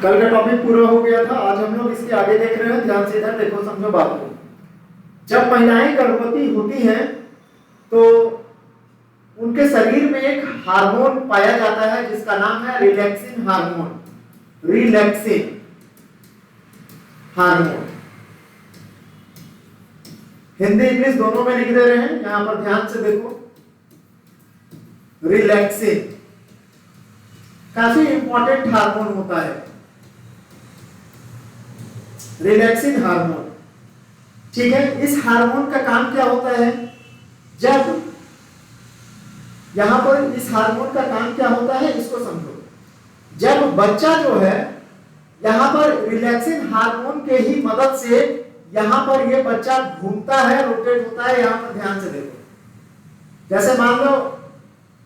कल का टॉपिक पूरा हो गया था, आज हम लोग इसके आगे देख रहे हैं। ध्यान से इधर देखो, समझो बात को। जब महिलाएं गर्भवती होती हैं तो उनके शरीर में एक हार्मोन पाया जाता है जिसका नाम है relaxin hormone. Relaxin hormone Hindi English दोनों में लिख दे रहे हैं, यहां पर ध्यान से देखो। रिलैक्सिन काफी इंपॉर्टेंट हार्मोन होता है, रिलैक्सिन हार्मोन। ठीक है, इस हार्मोन का काम क्या होता है? जब यहां पर इस हार्मोन का काम क्या होता है इसको समझो। जब बच्चा जो है यहां पर रिलैक्सिन हार्मोन के ही मदद से यहां पर ये बच्चा घूमता है, रोटेट होता है। यहां पर ध्यान से देखो, जैसे मान लो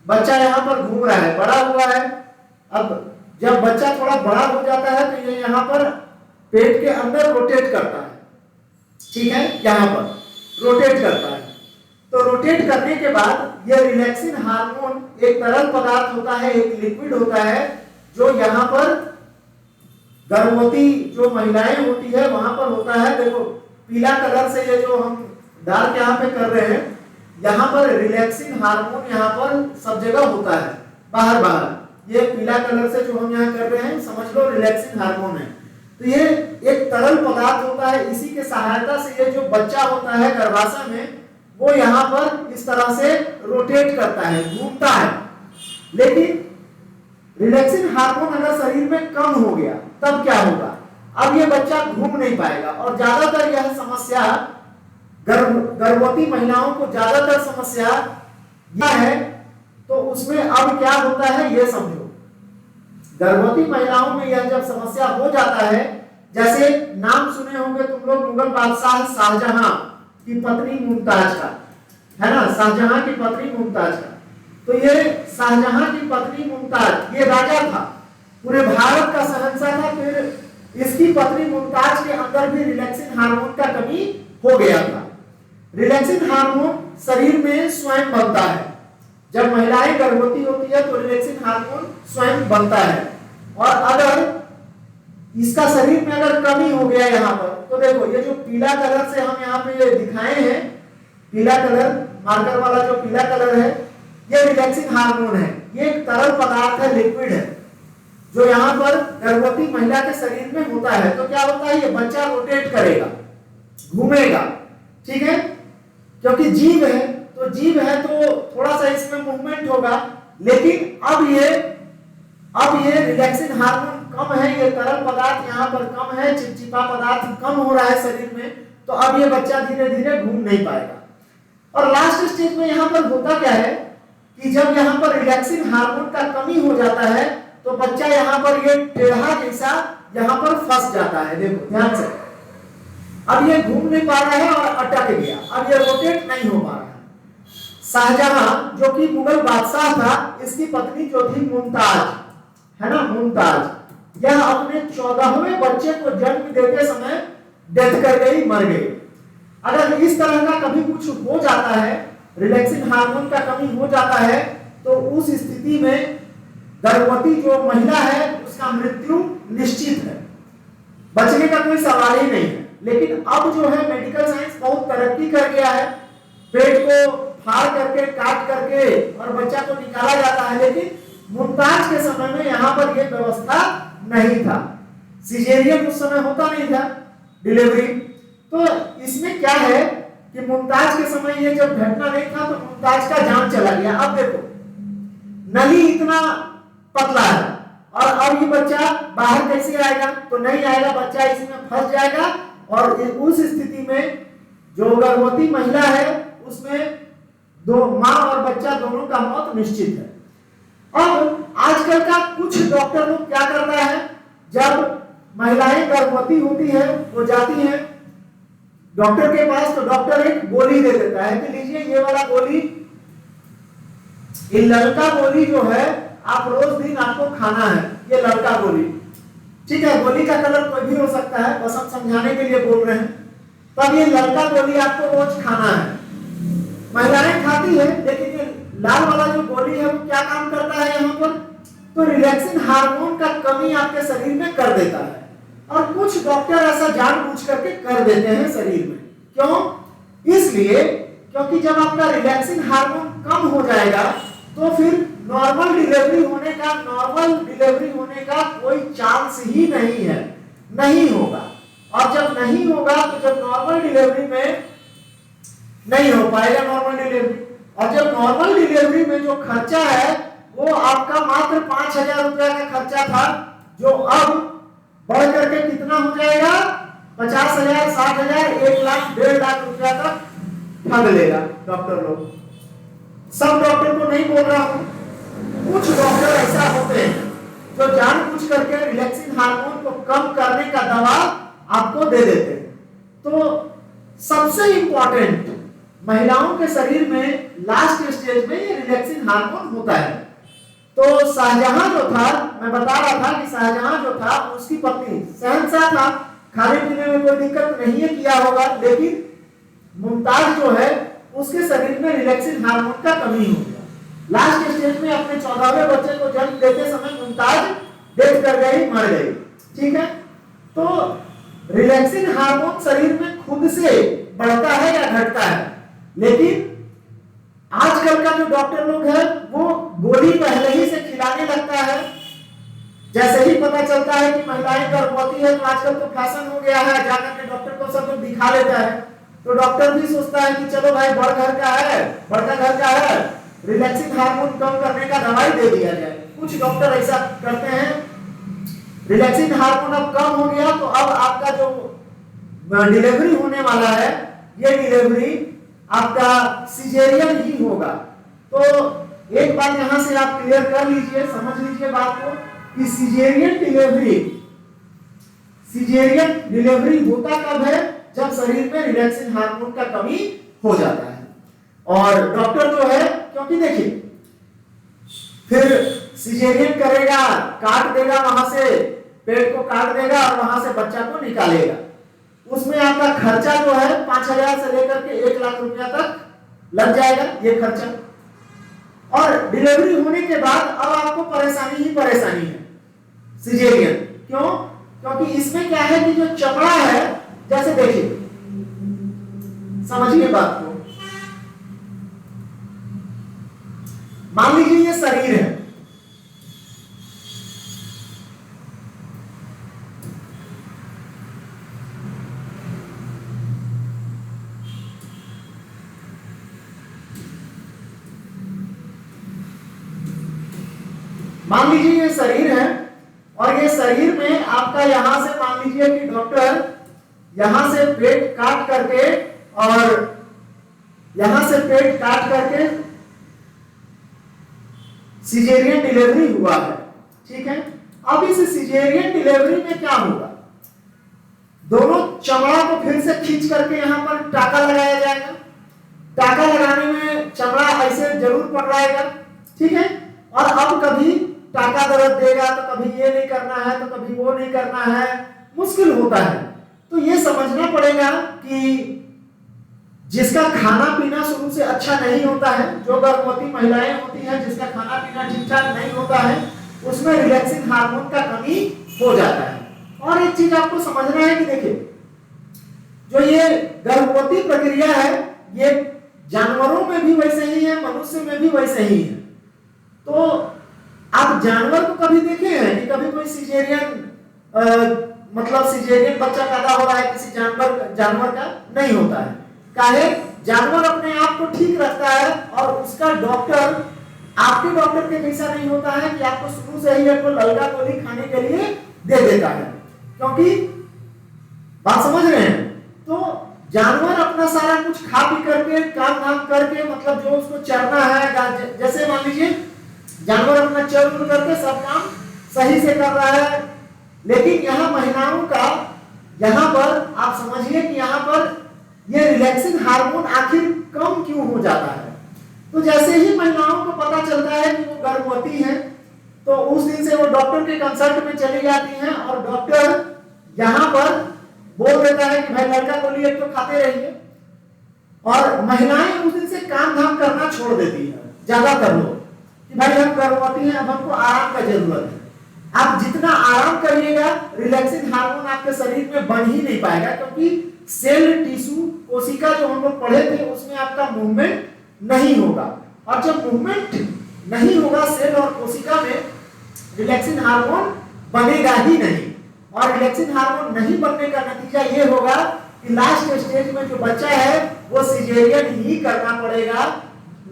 बच्चा यहां पर घूम रहा है, बड़ा हुआ है। अब जब बच्चा थोड़ा बड़ा हो जाता है तो ये यहां पर पेट के अंदर रोटेट करता है। ठीक है, यहां पर रोटेट करता है। तो रोटेट करने के बाद यह रिलैक्सिन हार्मोन एक तरल पदार्थ होता है, एक लिक्विड होता है, जो यहां पर गर्भवती जो महिलाएं होती है वहां पर होता है। देखो पीला कलर से ये जो हम डार्क यहाँ पे कर रहे हैं, यहाँ पर रिलैक्सिन हार्मोन यहाँ पर सब जगह होता है, बाहर बाहर। ये पीला कलर से जो हम यहाँ कर रहे हैं समझ लो रिलैक्सिन हार्मोन है। तो ये एक तरल पदार्थ होता है, इसी के सहायता से ये जो बच्चा होता है गर्भाशय में वो यहाँ पर इस तरह से रोटेट करता है, घूमता है। लेकिन रिलैक्सिन हार्मोन अगर शरीर में कम हो गया तब क्या होगा? अब ये बच्चा घूम नहीं पाएगा। और ज्यादातर यह समस्या गर्भवती महिलाओं को ज्यादातर समस्या यह है, तो उसमें अब क्या होता है ये समझो। गर्भवती महिलाओं में यह जब समस्या हो जाता है, जैसे नाम सुने होंगे तुम लोग मुगल बादशाह शाहजहां की पत्नी मुमताज का, है ना, शाहजहां की पत्नी मुमताज का। तो ये शाहजहां की पत्नी मुमताज ये राजा था, पूरे भारत का शहंशाह था। फिर इसकी पत्नी मुमताज के अंदर भी रिलैक्सिन हार्मोन का कमी हो गया था। रिलैक्सिन हार्मोन शरीर में स्वयं बनता है। जब महिलाएं गर्भवती होती है तो रिलैक्सिन हार्मोन स्वयं बनता है। और अगर इसका शरीर में अगर कमी हो गया यहाँ पर, तो देखो ये जो पीला कलर से हम यहाँ पे दिखाए हैं, पीला कलर मार्कर वाला जो पीला कलर है ये रिलैक्सिन हार्मोन है। ये एक तरल पदार्थ है, लिक्विड है, जो यहाँ पर गर्भवती महिला के शरीर में होता है। तो क्या होता है, ये बच्चा रोटेट करेगा, घूमेगा। ठीक है, क्योंकि जीव है तो जीव है तो थोड़ा सा इसमें मूवमेंट होगा। लेकिन अब ये रिलैक्सिन हार्मोन कम है, ये तरल पदार्थ यहाँ पर कम है, चिपचिपा पदार्थ कम हो रहा है शरीर में। तो अब ये बच्चा धीरे धीरे घूम नहीं पाएगा। और लास्ट स्टेज में यहाँ पर होता क्या है कि जब यहाँ पर रिलैक्सिन हार्मोन का कमी हो जाता है तो बच्चा यहाँ पर ये टेढ़ा जैसा यहाँ पर फंस जाता है। देखो ध्यान से, अब ये घूम नहीं पा रहा है और अटक गया, अब ये रोटेट नहीं हो पा रहा है। शाहजहां जो कि मुगल बादशाह था, इसकी पत्नी जो थी मुमताज, है ना, मुमताज, यह अपने 14वें बच्चे को जन्म देते समय डेथ कर गई, मर गई। अगर इस तरह का कभी कुछ हो जाता है, रिलैक्सिन हार्मोन का कमी हो जाता है, तो उस स्थिति में गर्भवती जो महिला है उसका मृत्यु निश्चित है, बचने का कोई सवाल ही नहीं है। लेकिन अब जो है मेडिकल साइंस बहुत तरक्की कर गया है, पेट को फाड़ करके काट करके और बच्चा को निकाला जाता है। लेकिन मुमताज के समय में यहाँ पर यह व्यवस्था नहीं था, सिजेरियन उस समय होता नहीं था, डिलीवरी। तो इसमें क्या है कि मुमताज के समय ये जब घटना नहीं था तो मुमताज का जान चला गया। अब देखो नली इतना पतला है और अब ये बच्चा बाहर कैसे आएगा? तो नहीं आएगा, बच्चा इसमें फंस जाएगा। और उस स्थिति में जो गर्भवती महिला है उसमें दो माँ और बच्चा दोनों का मौत निश्चित है। अब आजकल का कुछ डॉक्टर लोग क्या करता है, जब महिलाएं गर्भवती होती है वो जाती हैं डॉक्टर के पास, तो डॉक्टर एक गोली दे देता है कि लीजिए ये वाला गोली, ये ललका गोली जो है आप रोज दिन आपको खाना है, ये ललका गोली। ठीक है, गोली का कलर कोई भी हो सकता है, बस हम समझाने के लिए बोल रहे हैं। तब ये ललका गोली आपको रोज खाना है। महिलाएं खाती है, लेकिन ये लाल वाला जो गोली है वो क्या काम करता है, यहाँ पर तो रिलैक्सिन हार्मोन का कमी आपके शरीर में कर देता है। और कुछ डॉक्टर ऐसा जानबूझ करके कर देते हैं शरीर में। क्यों? इसलिए क्योंकि जब आपका रिलैक्सिन हार्मोन कम हो जाएगा तो फिर नॉर्मल डिलीवरी होने का कोई चांस ही नहीं है, नहीं होगा। और जब नहीं होगा तो जब नॉर्मल डिलीवरी में नहीं हो पाएगा नॉर्मल डिलीवरी, और जब नॉर्मल डिलीवरी में जो खर्चा है वो आपका मात्र 5,000 रुपया का खर्चा था, जो अब बढ़ करके कितना हो जाएगा? 50,000, 60,000, 1 लाख, 1.5 लाख रुपया तक ठग लेगा डॉक्टर लोग। सब डॉक्टर को नहीं बोल रहा हूं, कुछ डॉक्टर ऐसा होते हैं जो जानबूझ करके रिलैक्सिन हार्मोन को कम करने का दवा आपको दे देते हैं। तो सबसे इंपॉर्टेंट महिलाओं के शरीर में लास्ट स्टेज में ये रिलैक्सिन हार्मोन होता है। तो शाहजहां जो था, मैं बता रहा था कि शाहजहां जो था उसकी पत्नी शहंशाह था, खाने पीने में कोई दिक्कत नहीं है किया होगा, लेकिन मुमताज जो है उसके शरीर में रिलैक्सिन हार्मोन का कमी हो गया। लास्ट स्टेज में अपने 14वें बच्चे को जन्म देते समय मुमताज डेथ कर गई, मर गई। ठीक है, तो रिलैक्सिन हार्मोन शरीर में खुद से बढ़ता है या घटता है, लेकिन आजकल का जो डॉक्टर लोग है वो गोली पहले ही से खिलाने लगता है। जैसे ही पता चलता है कि महिलाएं गर्भवती है तो आजकल तो फैशन हो गया है, जाकर के डॉक्टर को सब लोग दिखा लेता है। तो डॉक्टर भी सोचता है कि चलो भाई बड़का घर का है, रिलैक्सिन हार्मोन कम करने का दवाई दे दिया जाए। कुछ डॉक्टर ऐसा करते हैं, रिलैक्सिन हार्मोन अब कम हो गया तो अब आपका जो डिलीवरी होने वाला है ये डिलीवरी आपका सिजेरियन ही होगा। तो एक बात यहां से आप क्लियर कर लीजिए, समझ लीजिए बात को कि सिजेरियन डिलीवरी होता कब है? जब शरीर में रिलैक्सिन हार्मोन का कमी हो जाता है। और डॉक्टर जो है, क्योंकि देखिए फिर सिजेरियन करेगा, काट देगा, वहां से पेट को काट देगा और वहां से बच्चा को निकालेगा, उसमें आपका खर्चा जो है 5,000 से लेकर के 1 लाख रुपया तक लग जाएगा ये खर्चा। और डिलीवरी होने के बाद अब आपको परेशानी ही परेशानी है सिजेरियन। क्यों? क्योंकि इसमें क्या है कि जो चमड़ा है, जैसे देखिए समझिए बात को, मान लीजिए ये शरीर है, मान लीजिए ये शरीर है और ये शरीर में आपका यहां से मान लीजिए कि डॉक्टर यहां से पेट काट करके और यहां से पेट काट करके सिजेरियन डिलीवरी हुआ है। ठीक है, अब इस सिजेरियन डिलीवरी में क्या होगा? दोनों चमड़ा को फिर से खींच करके यहां पर टाका लगाया जाएगा। टाका लगाने में चमड़ा ऐसे जरूर पकड़ाएगा। ठीक है, और अब कभी टाका दर्द देगा तो कभी ये नहीं करना है तो कभी वो नहीं करना है, मुश्किल होता है। तो ये समझना पड़ेगा कि जिसका खाना पीना शुरू से अच्छा नहीं होता है, जो गर्भवती महिलाएं होती हैं जिसका खाना पीना ठीक ठाक नहीं होता है, उसमें रिलैक्सिन हार्मोन का कमी हो जाता है। और एक चीज आपको समझना है कि देखिए जो ये गर्भवती प्रक्रिया है ये जानवरों में भी वैसे ही है, मनुष्य में भी वैसे ही है। तो आप जानवर को कभी देखे हैं कि कभी कोई सिजेरियन मतलब सिजेरियन बच्चा पैदा हो रहा है किसी जानवर का? नहीं होता है। काहे? जानवर अपने आप को ठीक रखता है और उसका डॉक्टर आपके डॉक्टर के जैसा नहीं होता है कि आपको शुरू से ही आपको ललका गोली खाने के लिए दे देता है। क्योंकि बात समझ रहे हैं? तो जानवर अपना सारा कुछ खा पी करके काम धाम करके, मतलब जो उसको चरना है, जैसे मान लीजिए जानवर अपना चर उड़ करके सब काम सही से कर रहा है, लेकिन यहाँ महिलाओं का यहाँ पर आप समझिए कि यहाँ पर ये रिलैक्सिन हार्मोन आखिर कम क्यों हो जाता है। तो जैसे ही महिलाओं को पता चलता है कि वो गर्भवती है तो उस दिन से वो डॉक्टर के कंसल्ट में चली जाती हैं और डॉक्टर यहाँ पर बोल देता है कि भाई लड़का गोली एक तो खाते रहिए, और महिलाएं उस दिन से काम धाम करना छोड़ देती है ज्यादातर लोग, कि भाई हम गर्भवती हैं, अब हमको आराम का जरूरत है। आप जितना आराम करिएगा रिलैक्सिंग हार्मोन आपके शरीर में बन ही नहीं पाएगा, क्योंकि सेल टिश्यू कोशिका जो हम लोग पढ़े थे उसमें आपका मूवमेंट नहीं होगा, और जब मूवमेंट नहीं होगा सेल और कोशिका में, रिलैक्सिंग हार्मोन बनेगा ही नहीं। और रिलैक्सिंग हार्मोन नहीं बनने का नतीजा ये होगा कि लास्ट स्टेज में जो बच्चा है वो सिजेरियन ही करना पड़ेगा,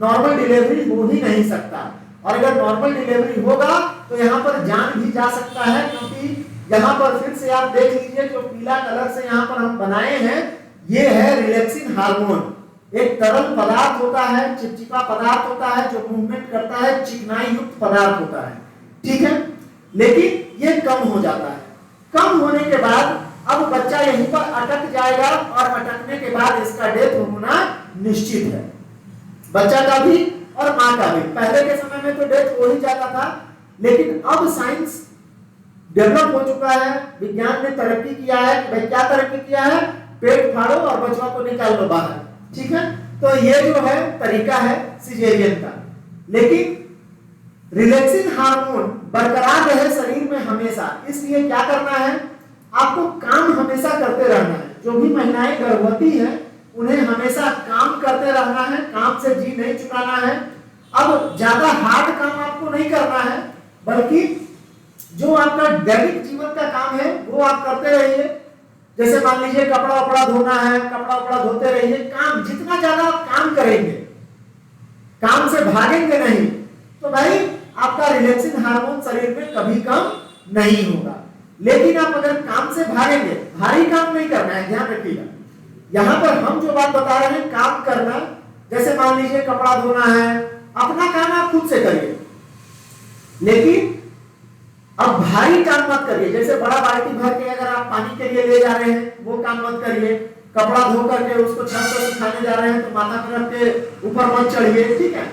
नॉर्मल डिलीवरी हो ही नहीं सकता। और अगर नॉर्मल डिलीवरी होगा तो यहाँ पर जान भी जा सकता है, क्योंकि यहाँ पर फिर से आप देख लीजिए जो पीला कलर से यहाँ पर हम बनाए हैं, ये है रिलैक्सिंग हार्मोन। एक तरल पदार्थ होता है, चिपचिपा पदार्थ होता है जो मूवमेंट करता है, चिकनाई युक्त पदार्थ होता है, ठीक है। लेकिन ये कम हो जाता है, कम होने के बाद अब बच्चा यहीं पर अटक जाएगा, और अटकने के बाद इसका डेथ होना निश्चित है, बच्चा का भी और माँ का भी। पहले के समय में तो डेथ हो ही जाता था, लेकिन अब साइंस डेवलप हो चुका है, विज्ञान ने तरक्की किया है। भाई क्या तरक्की किया है? पेट फाड़ो और बच्चा को निकाल लो बाहर, ठीक है। तो ये जो है तरीका है सिजेरियन का। लेकिन रिलैक्सिंग हार्मोन बरकरार रहे शरीर में हमेशा, इसलिए क्या करना है, आपको काम हमेशा करते रहना है। जो भी महिलाएं गर्भवती हैं उन्हें हमेशा काम करते रहना है, काम से जी नहीं चुराना है। अब ज्यादा हार्ड काम आपको नहीं करना है, बल्कि जो आपका दैनिक जीवन का काम है वो आप करते रहिए। जैसे मान लीजिए कपड़ा वपड़ा धोना है, कपड़ा वपड़ा धोते रहिए। काम जितना ज्यादा आप काम करेंगे, काम से भागेंगे नहीं, तो भाई आपका रिलैक्सिंग हार्मोन शरीर में कभी कम नहीं होगा। लेकिन आप अगर काम से भागेंगे, भारी काम नहीं करना है, ध्यान रखिएगा। यहाँ पर हम जो बात बता रहे हैं काम करना, जैसे मान लीजिए कपड़ा धोना है, अपना काम आप खुद से करिए, लेकिन अब भारी काम मत करिए। जैसे बड़ा बाल्टी भर के अगर आप पानी के लिए ले जा रहे हैं, वो काम मत करिए। कपड़ा धो करके उसको छत पर सुखाने जा रहे हैं तो माथा तरफ के ऊपर मत चढ़िए, ठीक है।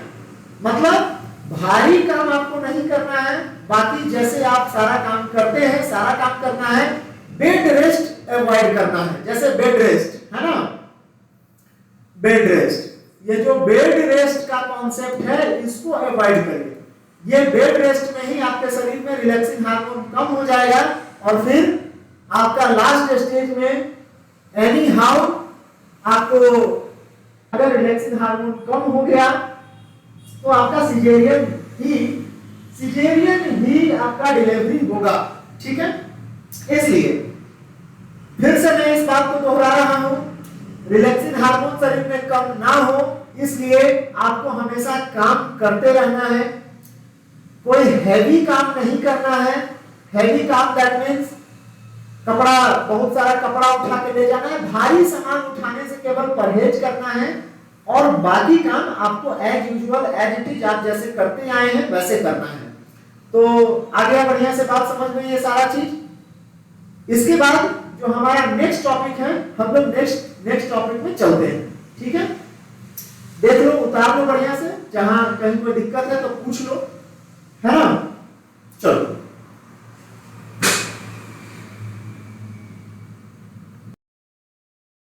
मतलब भारी काम आपको नहीं करना है। बाकी जैसे आप सारा काम करते हैं, सारा काम करना है। बेड रेस्ट अवॉइड करना है, जैसे बेड रेस्ट है ना, बेड रेस्ट, ये जो बेड रेस्ट का कॉन्सेप्ट है इसको अवॉइड करिए। ये बेड रेस्ट में ही आपके शरीर में रिलैक्सिंग हार्मोन कम हो जाएगा, और फिर आपका लास्ट स्टेज में एनी हाउ आपको अगर रिलैक्सिंग हार्मोन कम हो गया तो आपका सिजेरियन ही आपका डिलीवरी होगा, ठीक है। इसलिए फिर से मैं इस बात को दोहरा रहा हूं, रिलैक्सिंग हार्मोन शरीर में कम ना हो, इसलिए आपको हमेशा काम करते रहना है। कोई हैवी काम नहीं करना है। हैवी काम दैट मींस कपड़ा, बहुत सारा कपड़ा उठा के ले जाना है, भारी सामान उठाने से केवल परहेज करना है, और बाकी काम आपको as usual as it is आप जैसे करते आए हैं वैसे करना है। तो आगे बढ़िया से बात समझ में ये सारा चीज। इसके बाद जो हमारा नेक्स्ट टॉपिक है, हम लोग नेक्स्ट टॉपिक में चलते हैं, ठीक है। देख लो, उतार लो बढ़िया से, जहां कहीं कोई दिक्कत है तो पूछ लो।